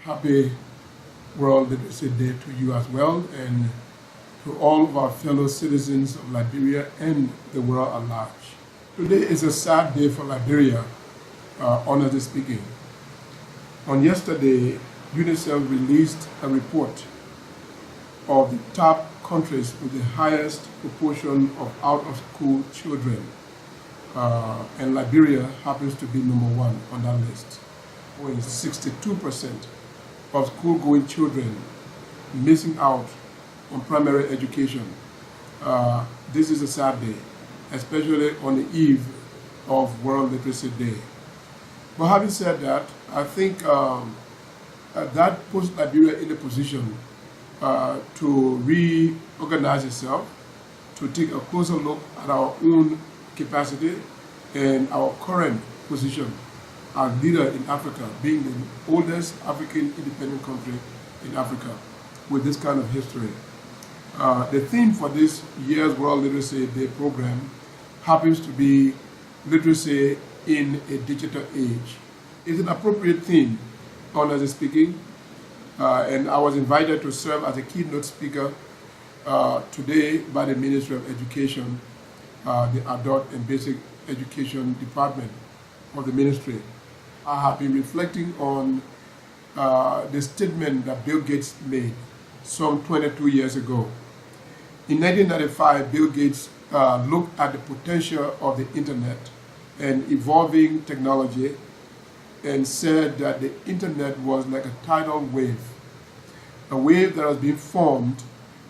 Happy World Literacy Day to you as well, and to all of our fellow citizens of Liberia and the world at large. Today is a sad day for Liberia, honestly speaking. On yesterday, UNICEF released a report of the top countries with the highest proportion of out-of-school children, and Liberia happens to be number one on that list, with 62% of school-going children missing out on primary education. This is a sad day, especially on the eve of World Literacy Day. But having said that, I think that puts Liberia in a position to reorganize itself, to take a closer look at our own capacity and our current position as leader in Africa, being the oldest African independent country in Africa with this kind of history. The theme for this year's World Literacy Day program happens to be literacy in a digital age. It's an appropriate theme, honestly speaking, and I was invited to serve as a keynote speaker today by the Ministry of Education, the Adult and Basic Education Department of the ministry. I have been reflecting on the statement that Bill Gates made some 22 years ago. In 1995, Bill Gates looked at the potential of the internet and evolving technology and said that the internet was like a tidal wave, a wave that has been formed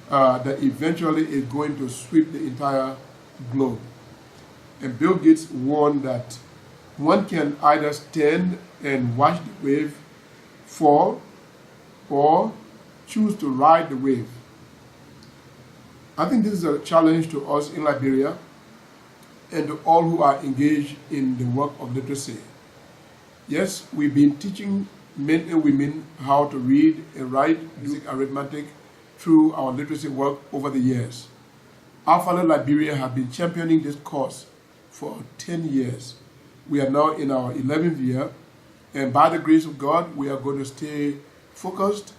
that eventually is going to sweep the entire globe. And Bill Gates warned that one can either stand and watch the wave fall or choose to ride the wave. I think this is a challenge to us in Liberia and to all who are engaged in the work of literacy. Yes, we've been teaching men and women how to read and write basic arithmetic through our literacy work over the years. Alfalit Liberia has been championing this cause for 10 years. We are now in our 11th year, and by the grace of God, we are going to stay focused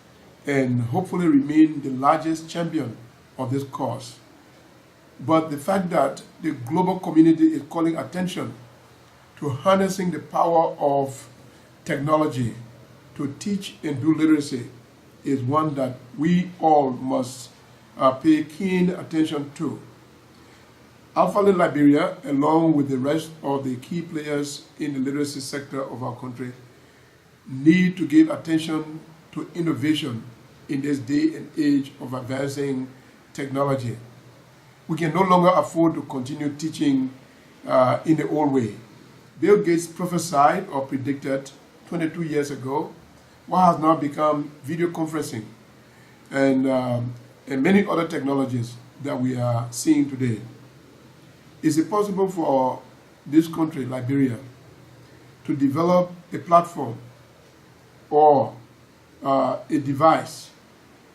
and hopefully remain the largest champion of this cause. But the fact that the global community is calling attention to harnessing the power of technology to teach and do literacy is one that we all must pay keen attention to. Alfalit Liberia, along with the rest of the key players in the literacy sector of our country, need to give attention to innovation in this day and age of advancing technology. We can no longer afford to continue teaching in the old way. Bill Gates prophesied or predicted 22 years ago what has now become video conferencing and many other technologies that we are seeing today. Is it possible for this country, Liberia, to develop a platform or a device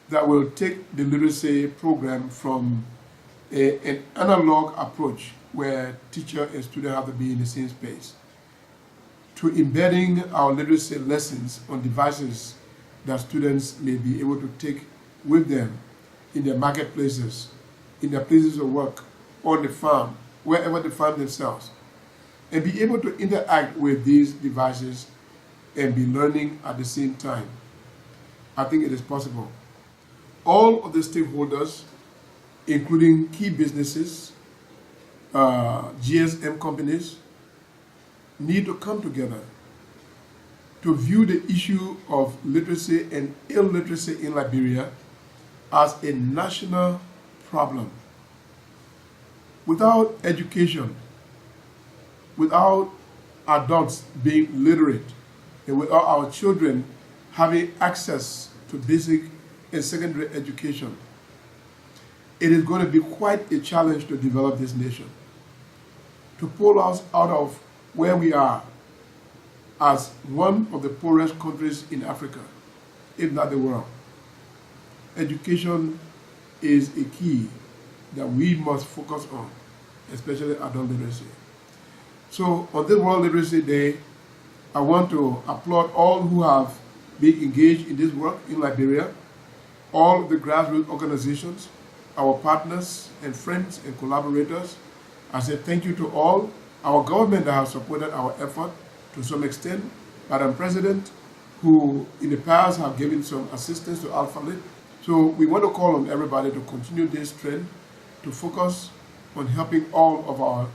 that will take the literacy program from an analog approach where teacher and student have to be in the same space to embedding our literacy lessons on devices that students may be able to take with them in their marketplaces, in their places of work, on the farm, wherever they find themselves, and be able to interact with these devices and be learning at the same time. I think it is possible. All of the stakeholders, including key businesses, GSM companies, need to come together to view the issue of literacy and illiteracy in Liberia as a national problem. Without education, without adults being literate, and without our children having access to basic and secondary education, it is going to be quite a challenge to develop this nation, to pull us out of where we are as one of the poorest countries in Africa, if not the world. Education is a key that we must focus on, especially adult literacy. So on this World Literacy Day, I want to applaud all who have be engaged in this work in Liberia, all the grassroots organizations, our partners and friends and collaborators. I say thank you to all. Our government that has supported our effort to some extent, Madam President, who in the past have given some assistance to Alfalit. So we want to call on everybody to continue this trend, to focus on helping all of our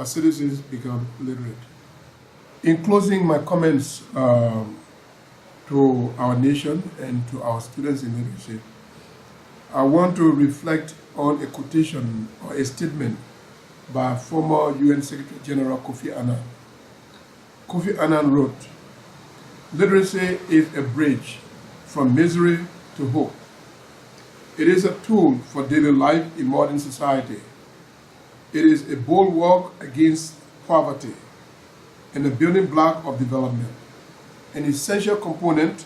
citizens become literate. In closing my comments to our nation and to our students in literacy, I want to reflect on a quotation or a statement by former UN Secretary General Kofi Annan. Kofi Annan wrote, "Literacy is a bridge from misery to hope. It is a tool for daily life in modern society. It is a bulwark against poverty and a building block of development, an essential component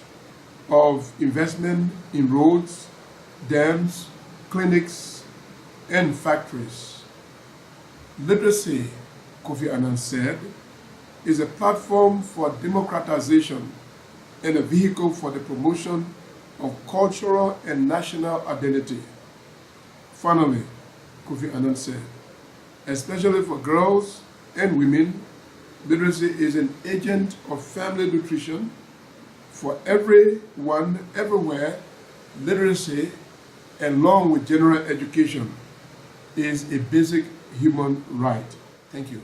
of investment in roads, dams, clinics, and factories. Literacy," Kofi Annan said, "is a platform for democratization and a vehicle for the promotion of cultural and national identity." Finally, Kofi Annan said, "Especially for girls and women, literacy is an agent of family nutrition. For everyone, everywhere, literacy, along with general education, is a basic human right." Thank you.